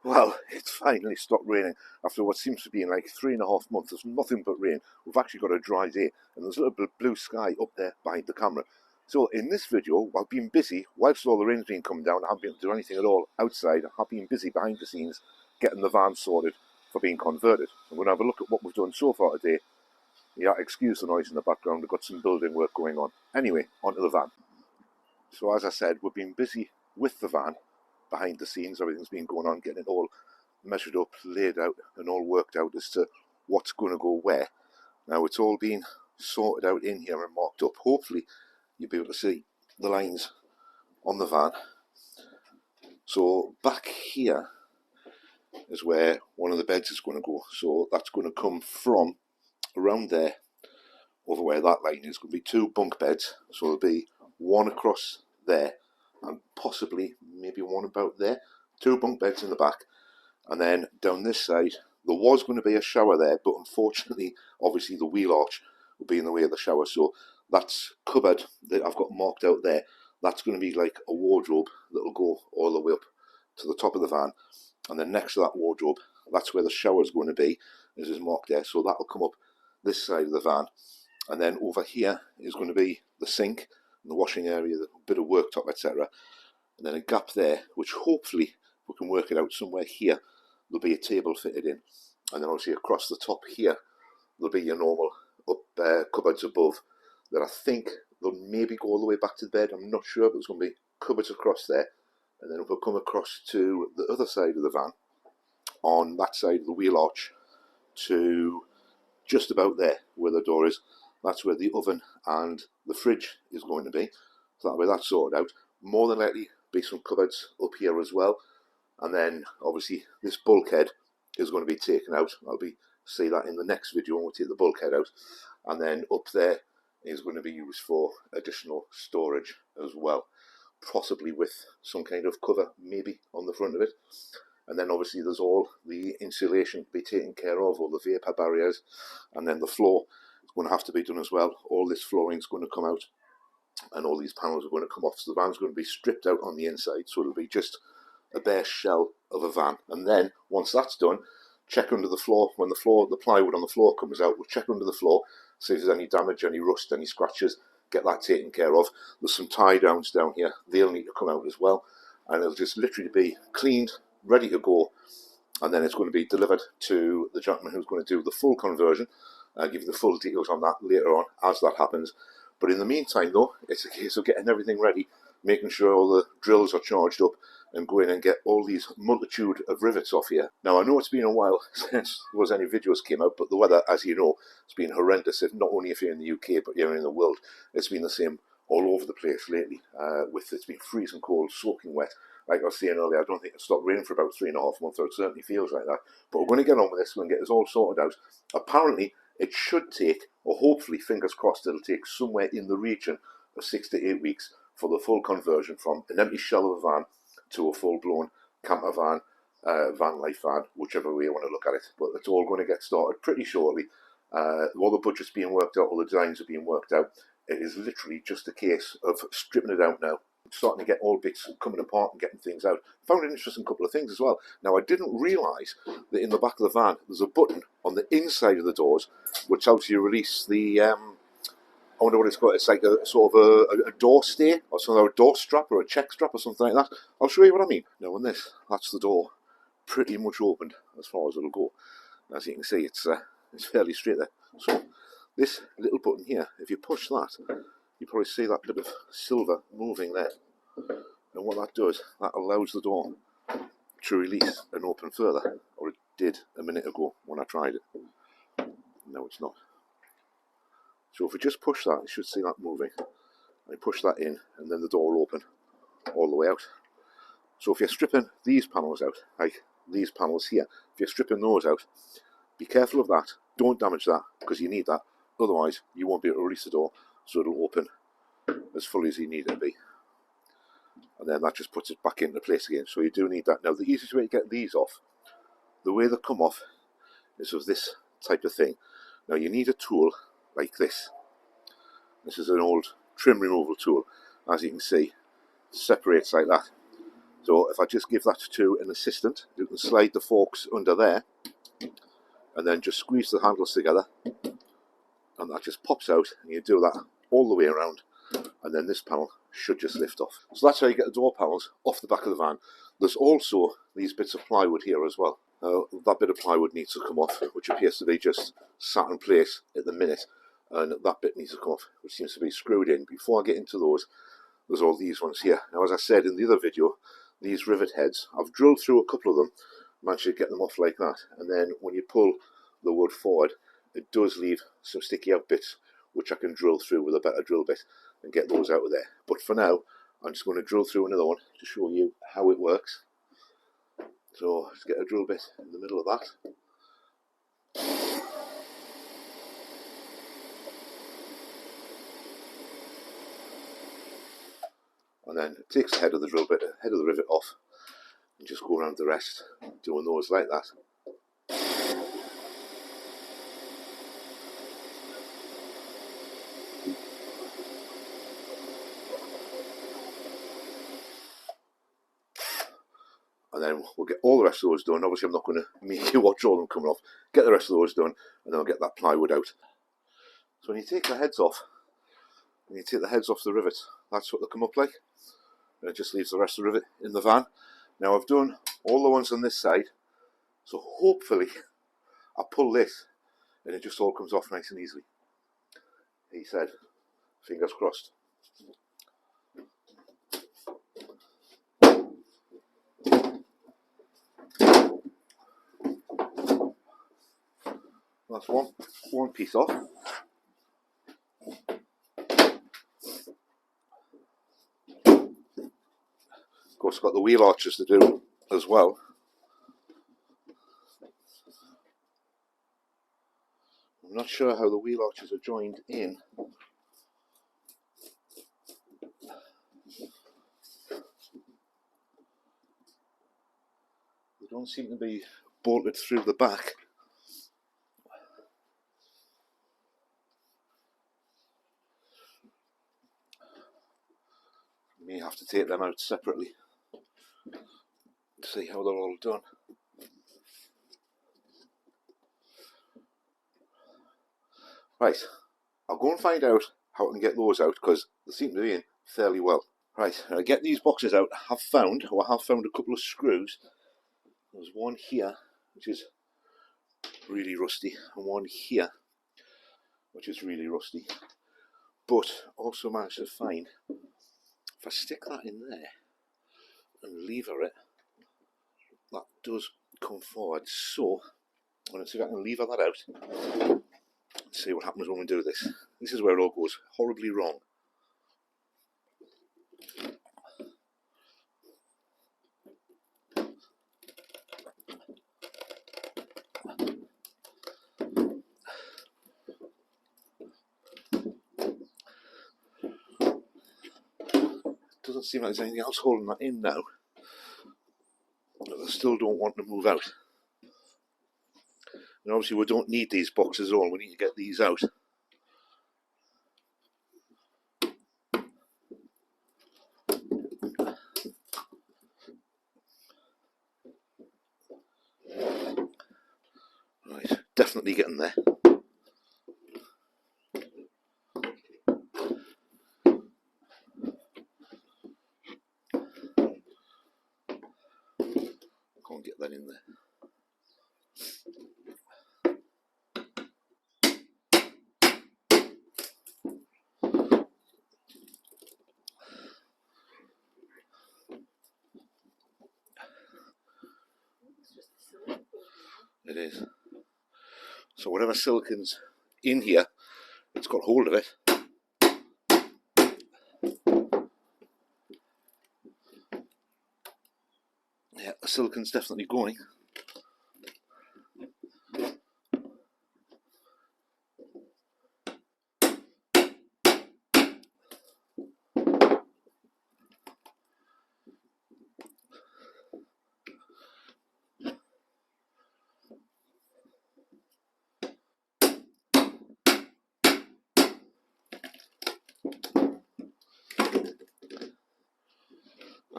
Well, it's finally stopped raining after what seems to be in like 3.5 months. There's nothing but rain. We've actually got a dry day, and there's a little bit of blue sky up there behind the camera. So in this video, I've been busy, whilst all the rain's been coming down, I haven't been able to do anything at all outside. I've been busy behind the scenes getting the van sorted for being converted. I'm going to have a look at what we've done so far today. Yeah, excuse the noise in the background, we've got some building work going on. Anyway, onto the van. So as I said, we've been busy with the van behind the scenes. Everything's been going on, getting it all measured up, laid out, and all worked out as to what's going to go where. Now it's all been sorted out in here and marked up. Hopefully you'll be able to see the lines on the van. So back here is where one of the beds is going to go. So that's going to come from around there over where that line is. Going to be two bunk beds. So there'll be one across there and possibly maybe one about there. Two bunk beds in the back. And then down this side, there was going to be a shower there, but unfortunately, obviously the wheel arch will be in the way of the shower. So that's cupboard that I've got marked out there. That's going to be like a wardrobe that will go all the way up to the top of the van. And then next to that wardrobe, that's where the shower is going to be, as is marked there. So that will come up this side of the van. And then over here is going to be the sink, and the washing area, the bit of worktop, etc. And then a gap there, which hopefully we can work it out somewhere here. There'll be a table fitted in, and then obviously across the top here there'll be your normal up cupboards above that I think they'll maybe go all the way back to the bed. I'm not sure, but there's going to be cupboards across there. And then if we come across to the other side of the van, on that side of the wheel arch, to just about there where the door is, that's where the oven and the fridge is going to be. So that way that's sorted out. More than likely be some cupboards up here as well. And then obviously this bulkhead is going to be taken out. I'll see that in the next video when we take the bulkhead out. And then up there is going to be used for additional storage as well, possibly with some kind of cover maybe on the front of it. And then obviously there's all the insulation to be taken care of, all the vapour barriers, and then the floor is going to have to be done as well. All this flooring is going to come out, and all these panels are going to come off. So the van's going to be stripped out on the inside, so it'll be just a bare shell of a van. And then once that's done, check under the floor. When the plywood on the floor comes out, we'll check under the floor, see if there's any damage, any rust, any scratches, get that taken care of. There's some tie downs down here, they'll need to come out as well, and it'll just literally be cleaned, ready to go. And then it's going to be delivered to the gentleman who's going to do the full conversion. I'll give you the full details on that later on as that happens. But in the meantime though, it's a case of getting everything ready, making sure all the drills are charged up, and go in and get all these multitude of rivets off here. Now I know it's been a while since there was any videos came out, but the weather, as you know, has been horrendous. Not only if you're in the UK, but you're in the world. It's been the same all over the place lately. It's been freezing cold, soaking wet. Like I was saying earlier, I don't think it's stopped raining for about 3.5 months, or it certainly feels like that. But we're going to get on with this. We're going to get this all sorted out. Apparently, it should take, or hopefully, fingers crossed, it'll take somewhere in the region of 6 to 8 weeks for the full conversion from an empty shell of a van to a full-blown campervan, van life van, whichever way you want to look at it. But it's all going to get started pretty shortly. All the budget's being worked out, all the designs are being worked out. It is literally just a case of stripping it out now, starting to get all bits coming apart and getting things out. Found an interesting couple of things as well. Now I didn't realise that in the back of the van there's a button on the inside of the doors which helps you release the I wonder what it's called. It's like a sort of a door stay or something, or a door strap or a check strap or something like that. I'll show you what I mean. Now on this, that's the door pretty much opened as far as it'll go. As you can see, it's fairly straight there. So this little button here, if you push that, you probably see that bit of silver moving there. And what that does, that allows the door to release and open further, or it did a minute ago when I tried it. No, it's not. So if we just push that, you should see that moving. And push that in, and then the door will open all the way out. So if you're stripping these panels out, like these panels here, if you're stripping those out, be careful of that. Don't damage that, because you need that. Otherwise, you won't be able to release the door, so it'll open as fully as you need it to be. And then that just puts it back into place again. So you do need that. Now, the easiest way to get these off, the way they come off, is with this type of thing. Now, you need a tool like this. This is an old trim removal tool. As you can see, separates like that. So if I just give that to an assistant, you can slide the forks under there and then just squeeze the handles together and that just pops out, and you do that all the way around, and then this panel should just lift off. So that's how you get the door panels off the back of the van. There's also these bits of plywood here as well. That bit of plywood needs to come off, which appears to be just sat in place at the minute, and that bit needs to come off, which seems to be screwed in. Before I get into those, there's all these ones here. Now, as I said in the other video, these rivet heads, I've drilled through a couple of them, managed to get them off like that, and then when you pull the wood forward, it does leave some sticky out bits, which I can drill through with a better drill bit and get those out of there. But for now, I'm just going to drill through another one to show you how it works. So let's get a drill bit in the middle of that. And then it takes the head of the drill bit, head of the rivet off, and just go around the rest, doing those like that. And then we'll get all the rest of those done. Obviously I'm not going to make you watch all of them coming off. Get the rest of those done, and then I'll get that plywood out. So when you take the heads off, when you take the heads off the rivets, that's what they come up like. And it just leaves the rest of the rivet in the van. Now I've done all the ones on this side, so hopefully I pull this and it just all comes off nice and easily. He said, fingers crossed. That's one piece off. Of course, got the wheel arches to do as well. I'm not sure how the wheel arches are joined in. They don't seem to be bolted through the back. May have to take them out separately to see how they're all done. Right, I'll go and find out how I can get those out, because they seem to be in fairly well. Right, I'll get these boxes out. I have found a couple of screws. There's one here which is really rusty, and one here which is really rusty. But also managed to find, if I stick that in there and lever it, that does come forward. So I'm going to see if I can lever that out and see what happens when we do this. This is where it all goes horribly wrong. Doesn't seem like there's anything else holding that in now, but I still don't want to move out. And obviously we don't need these boxes at all, we need to get these out. Right, definitely getting there. Can't get that in there. It is. So whatever silicon's in here, it's got hold of it. Yeah, the silicon's definitely going.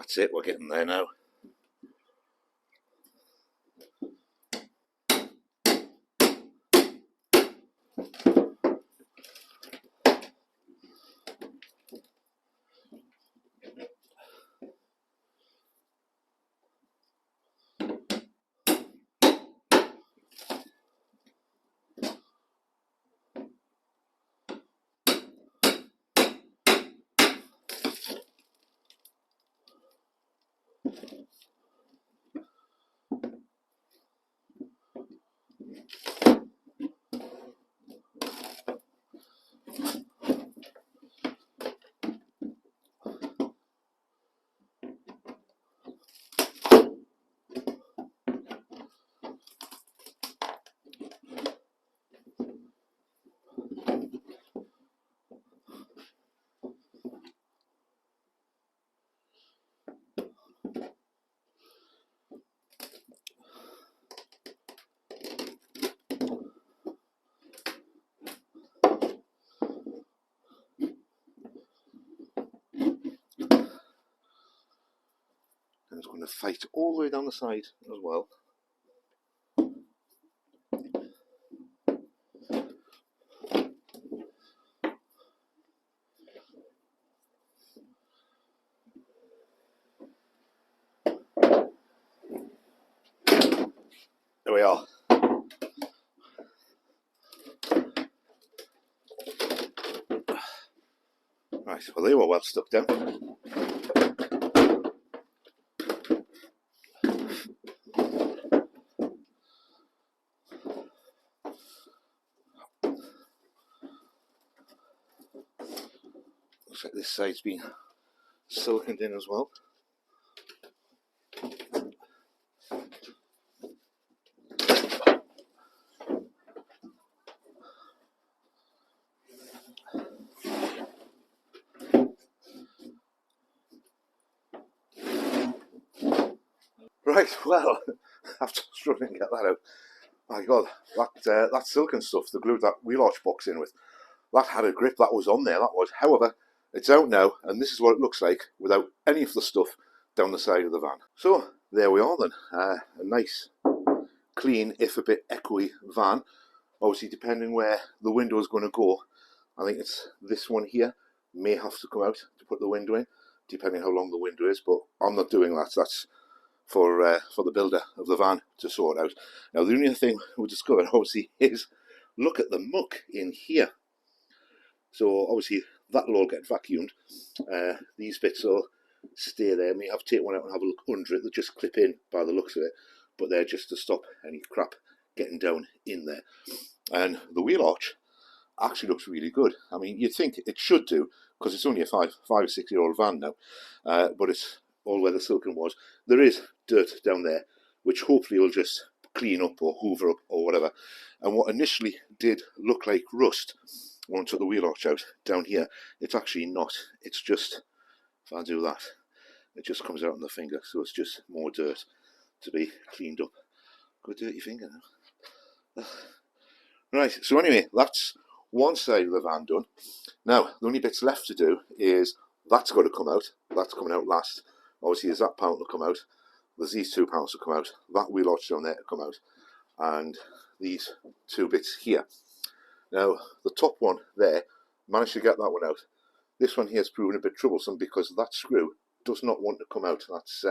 That's it, we're getting there now. And it's going to fight all the way down the side as well. There we are. Right, well they were well stuck down. Looks like this side's been siliconed in as well. Right, well, after struggling to get that out, my God, that silicon stuff, the glue that wheel arch box in with, that had a grip, that was on there, that was. However, it's out now, and this is what it looks like without any of the stuff down the side of the van. So, there we are then, a nice, clean, if a bit echoey van. Obviously, depending where the window is going to go, I think it's this one here, may have to come out to put the window in, depending how long the window is, but I'm not doing that. That's for the builder of the van to sort out. Now the only thing we discovered obviously is, look at the muck in here. So obviously that'll all get vacuumed. These bits will stay there. We have to take one out and have a look under it. They'll just clip in by the looks of it, but they're just to stop any crap getting down in there. And the wheel arch actually looks really good. I mean, you'd think it should do, because it's only a 5 or 6 year old van now, but it's all where the silicon was. There is dirt down there, which hopefully will just clean up or hoover up or whatever. And what initially did look like rust when I took the wheel arch out down here, it's actually not. It's just, if I do that, it just comes out on the finger, so it's just more dirt to be cleaned up. Good dirty finger now. Right, so anyway, that's one side of the van done. Now, the only bits left to do is, that's got to come out. That's coming out last. Obviously, there's that panel to come out. There's these 2 panels to come out. That wheel arch down there to come out. And these 2 bits here. Now, the top one there, managed to get that one out. This one here has proven a bit troublesome because that screw does not want to come out. That's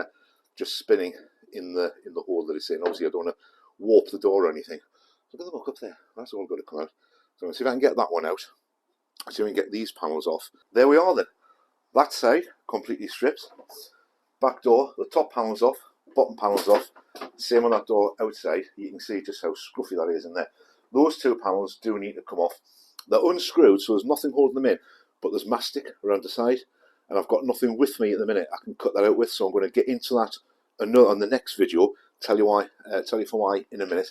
just spinning in the hole that it's in. Obviously, I don't want to warp the door or anything. Look at the muck up there. That's all got to come out. So let's see if I can get that one out. See if we can get these panels off. There we are then. That side completely stripped. Back door, the top panel's off, bottom panel's off. Same on that door outside. You can see just how scruffy that is in there. Those 2 panels do need to come off. They're unscrewed, so there's nothing holding them in, but there's mastic around the side, and I've got nothing with me at the minute I can cut that out with, so I'm going to get into that on the next video. Tell you for why in a minute.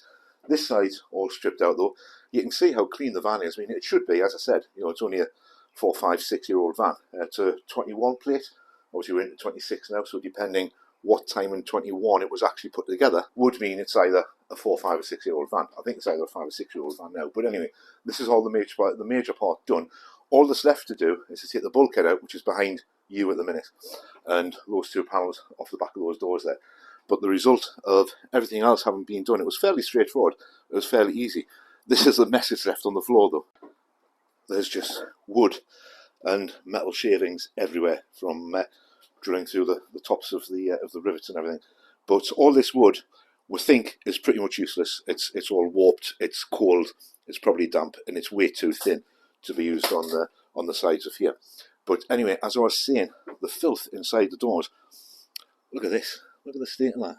This side's all stripped out though. You can see how clean the van is. I mean, it should be, as I said, you know, it's only a 4, 5, 6 year old van. It's a 21 plate. Obviously we're into 26 now, so depending what time in 21 it was actually put together would mean it's either a 4, 5 or 6 year old van. I think it's either a 5 or 6 year old van now. But anyway, this is all the major part done. All that's left to do is to take the bulkhead out, which is behind U at the minute, and those two panels off the back of those doors there. But the result of everything else having been done, it was fairly straightforward. It was fairly easy. This is the mess that's left on the floor, though. There's just wood and metal shavings everywhere from drilling through the tops of the rivets and everything. But all this wood, we think, is pretty much useless. It's all warped. It's cold. It's probably damp, and it's way too thin to be used on the sides of here. But anyway, as I was saying, the filth inside the doors. Look at this. Look at the state of that.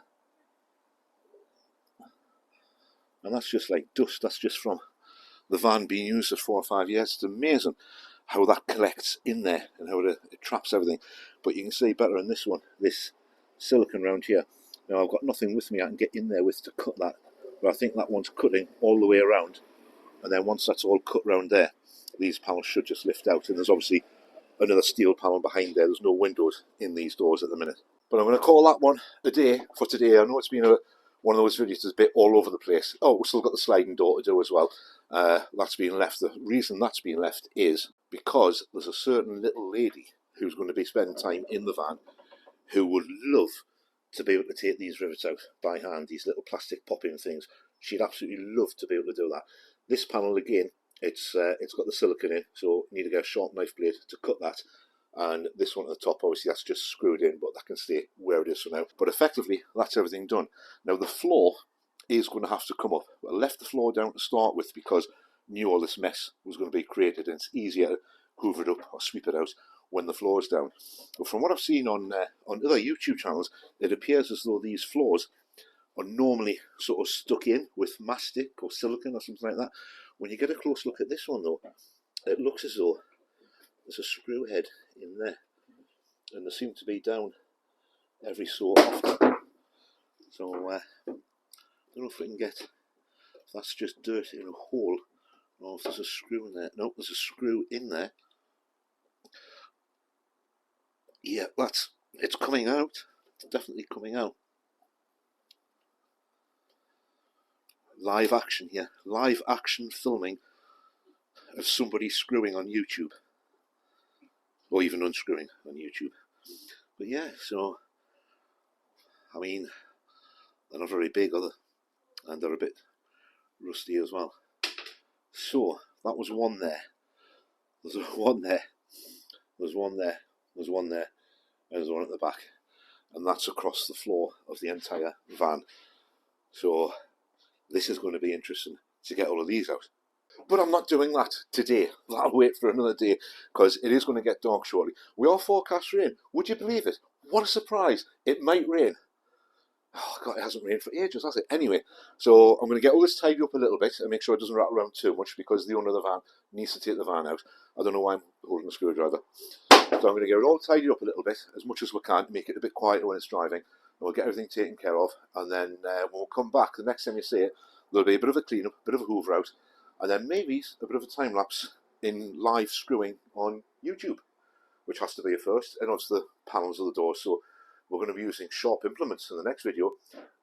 And that's just like dust. That's just from the van being used for 4 or 5 years. It's amazing how that collects in there and how it traps everything. But you can see better in this one, this silicone round here. Now I've got nothing with me I can get in there with to cut that, but I think that one's cutting all the way around, and then once that's all cut round there, these panels should just lift out. And there's obviously another steel panel behind there. There's no windows in these doors at the minute. But I'm going to call that one a day for today. I know it's been one of those videos that's a bit all over the place. Oh, we've still got the sliding door to do as well. That's been left. The reason that's been left is because there's a certain little lady who's going to be spending time in the van who would love to be able to take these rivets out by hand, these little plastic pop-in things. She'd absolutely love to be able to do that. This panel, again, it's got the silicone in, so you need to get a sharp knife blade to cut that. And this one at the top, obviously that's just screwed in, but that can stay where it is for now. But effectively, that's everything done. Now the floor is going to have to come up. I left the floor down to start with because I knew all this mess was going to be created, and it's easier to hoover it up or sweep it out when the floor is down. But from what I've seen on other YouTube channels, it appears as though these floors are normally sort of stuck in with mastic or silicone or something like that. When you get a close look at this one though, it looks as though there's a screw head in there, and they seem to be down every so often. So I don't know if we can get, if that's just dirt in a hole, or if there's a screw in there. Nope, there's a screw in there. Yeah, it's coming out. It's definitely coming out. Live action here. Live action filming of somebody screwing on YouTube. Or even unscrewing on YouTube. But yeah, so, I mean, they're not very big, are they? And they're a bit rusty as well. So, that was one there. There's one there. There's one there. There's one there. And there's one at the back. And that's across the floor of the entire van. So, this is going to be interesting to get all of these out. But I'm not doing that today. I'll wait for another day because it is going to get dark shortly. We are forecast rain. Would you believe it? What a surprise. It might rain. Oh God, it hasn't rained for ages, has it? Anyway, so I'm going to get all this tidied up a little bit and make sure it doesn't rattle around too much because the owner of the van needs to take the van out. I don't know why I'm holding a screwdriver. So I'm going to get it all tidied up a little bit, as much as we can, to make it a bit quieter when it's driving. And we'll get everything taken care of. And then when we'll come back, the next time you see it, there'll be a bit of a clean up, a bit of a hoover out, and then maybe a bit of a time lapse in live screwing on YouTube, which has to be a first. And also the panels of the door. So we're going to be using sharp implements in the next video.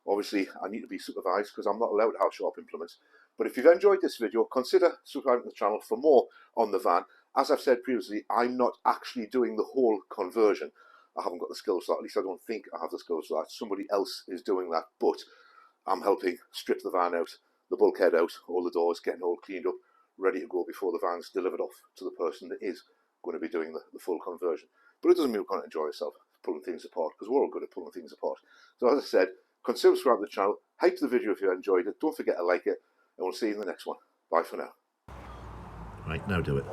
Obviously, I need to be supervised because I'm not allowed to have sharp implements. But if you've enjoyed this video, consider subscribing to the channel for more on the van. As I've said previously, I'm not actually doing the whole conversion. I haven't got the skills for that. At least I don't think I have the skills for that. Somebody else is doing that, but I'm helping strip the van out, the bulkhead out, all the doors, getting all cleaned up, ready to go before the van's delivered off to the person that is going to be doing the full conversion. But it doesn't mean we can't enjoy ourselves pulling things apart, because we're all good at pulling things apart. So as I said, consider subscribing to the channel, hype the video if you enjoyed it, don't forget to like it, and we'll see you in the next one. Bye for now. Right, now do it.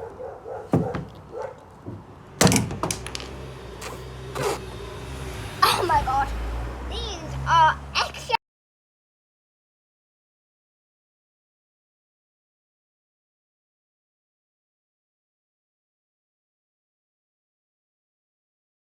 Oh my god, these are